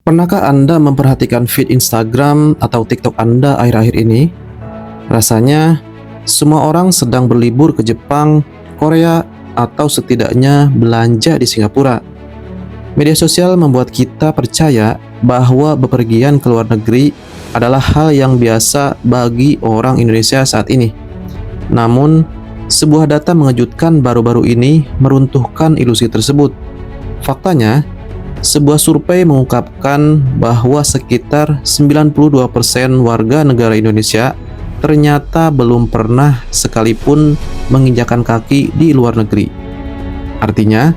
Pernahkah Anda memperhatikan feed Instagram atau TikTok Anda akhir-akhir ini? Rasanya semua orang sedang berlibur ke Jepang, Korea, atau setidaknya belanja di Singapura. Media sosial membuat kita percaya bahwa bepergian ke luar negeri adalah hal yang biasa bagi orang Indonesia saat ini. Namun, sebuah data mengejutkan baru-baru ini meruntuhkan ilusi tersebut. Faktanya, sebuah survei mengungkapkan bahwa sekitar 92% warga negara Indonesia ternyata belum pernah sekalipun menginjakkan kaki di luar negeri. Artinya,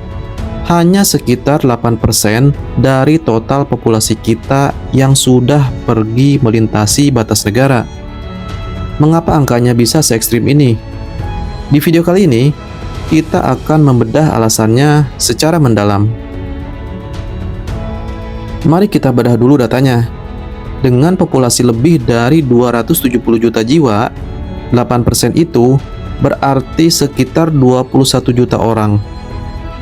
hanya sekitar 8% dari total populasi kita yang sudah pergi melintasi batas negara. Mengapa angkanya bisa se-ekstrim ini? Di video kali ini, kita akan membedah alasannya secara mendalam. Mari kita bedah dulu datanya. Dengan populasi lebih dari 270 juta jiwa, 8% itu berarti sekitar 21 juta orang.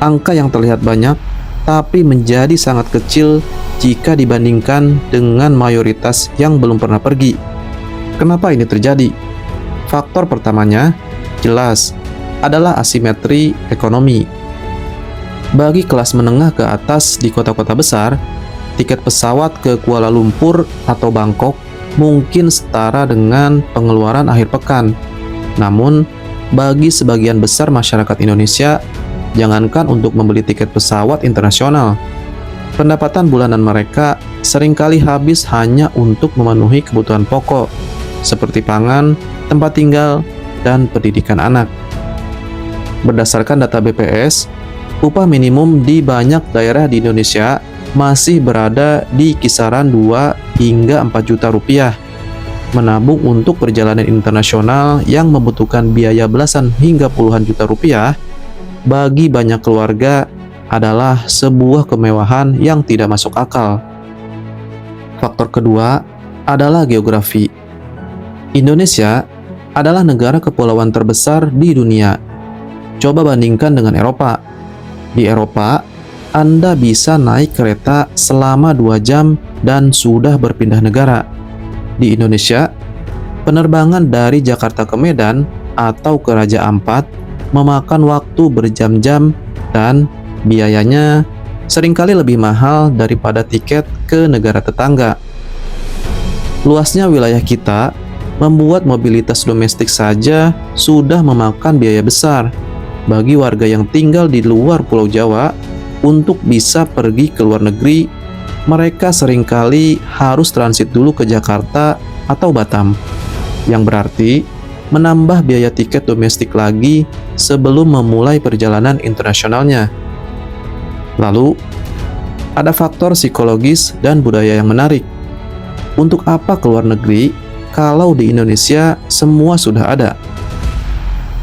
Angka yang terlihat banyak, tapi menjadi sangat kecil jika dibandingkan dengan mayoritas yang belum pernah pergi. Kenapa ini terjadi? Faktor pertamanya, jelas, adalah asimetri ekonomi. Bagi kelas menengah ke atas di kota-kota besar, tiket pesawat ke Kuala Lumpur atau Bangkok mungkin setara dengan pengeluaran akhir pekan. Namun, bagi sebagian besar masyarakat Indonesia, jangankan untuk membeli tiket pesawat internasional, pendapatan bulanan mereka seringkali habis hanya untuk memenuhi kebutuhan pokok, seperti pangan, tempat tinggal, dan pendidikan anak. Berdasarkan data BPS, upah minimum di banyak daerah di Indonesia masih berada di kisaran 2 hingga 4 juta rupiah. Menabung untuk perjalanan internasional yang membutuhkan biaya belasan hingga puluhan juta rupiah bagi banyak keluarga adalah sebuah kemewahan yang tidak masuk akal. Faktor kedua adalah geografi. Indonesia adalah negara kepulauan terbesar di dunia. Coba bandingkan dengan Eropa. Di Eropa, Anda bisa naik kereta selama 2 jam dan sudah berpindah negara. Di Indonesia, penerbangan dari Jakarta ke Medan atau ke Raja Ampat memakan waktu berjam-jam dan biayanya seringkali lebih mahal daripada tiket ke negara tetangga. Luasnya wilayah kita membuat mobilitas domestik saja sudah memakan biaya besar. Bagi warga yang tinggal di luar Pulau Jawa, untuk bisa pergi ke luar negeri, mereka seringkali harus transit dulu ke Jakarta atau Batam, yang berarti menambah biaya tiket domestik lagi sebelum memulai perjalanan internasionalnya. Lalu, ada faktor psikologis dan budaya yang menarik. Untuk apa ke luar negeri kalau di Indonesia semua sudah ada?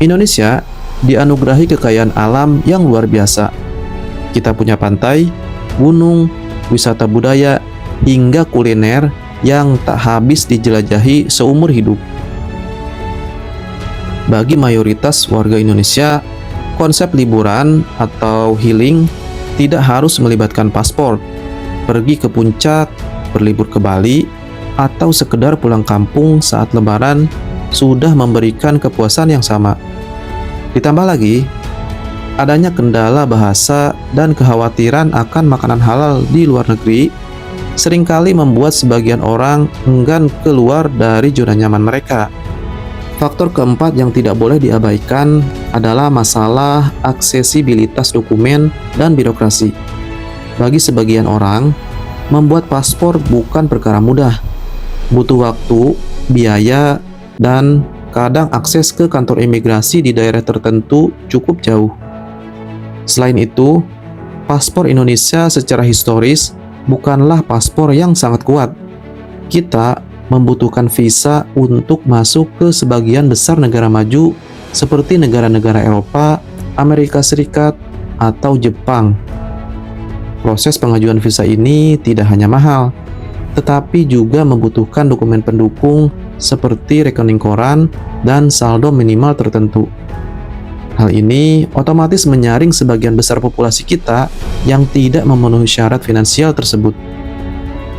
Indonesia dianugerahi kekayaan alam yang luar biasa. Kita punya pantai, gunung, wisata budaya, hingga kuliner yang tak habis dijelajahi seumur hidup. Bagi mayoritas warga Indonesia, konsep liburan atau healing tidak harus melibatkan paspor. Pergi ke puncak, berlibur ke Bali, atau sekedar pulang kampung saat lebaran sudah memberikan kepuasan yang sama. Ditambah lagi, adanya kendala bahasa dan kekhawatiran akan makanan halal di luar negeri seringkali membuat sebagian orang enggan keluar dari zona nyaman mereka. Faktor keempat yang tidak boleh diabaikan adalah masalah aksesibilitas dokumen dan birokrasi. Bagi sebagian orang, membuat paspor bukan perkara mudah. Butuh waktu, biaya, dan kadang akses ke kantor imigrasi di daerah tertentu cukup jauh. Selain itu, paspor Indonesia secara historis bukanlah paspor yang sangat kuat. Kita membutuhkan visa untuk masuk ke sebagian besar negara maju seperti negara-negara Eropa, Amerika Serikat, atau Jepang. Proses pengajuan visa ini tidak hanya mahal, tetapi juga membutuhkan dokumen pendukung seperti rekening koran dan saldo minimal tertentu. Hal ini otomatis menyaring sebagian besar populasi kita yang tidak memenuhi syarat finansial tersebut.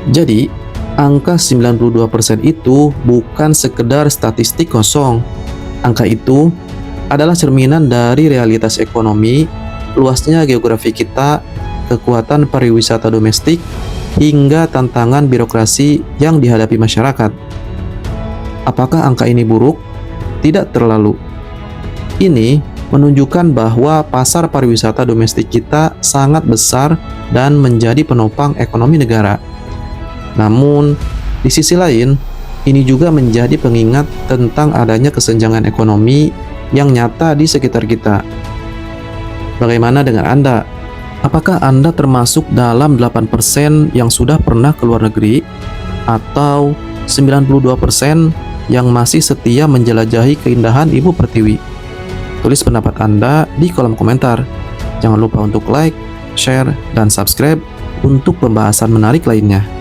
Jadi, angka 92% itu bukan sekedar statistik kosong. Angka itu adalah cerminan dari realitas ekonomi, luasnya geografi kita, kekuatan pariwisata domestik, hingga tantangan birokrasi yang dihadapi masyarakat. Apakah angka ini buruk? Tidak terlalu. Ini menunjukkan bahwa pasar pariwisata domestik kita sangat besar dan menjadi penopang ekonomi negara. Namun, di sisi lain, ini juga menjadi pengingat tentang adanya kesenjangan ekonomi yang nyata di sekitar kita. Bagaimana dengan Anda? Apakah Anda termasuk dalam 8% yang sudah pernah ke luar negeri atau 92% yang masih setia menjelajahi keindahan Ibu Pertiwi? Tulis pendapat Anda di kolom komentar. Jangan lupa untuk like, share, dan subscribe untuk pembahasan menarik lainnya.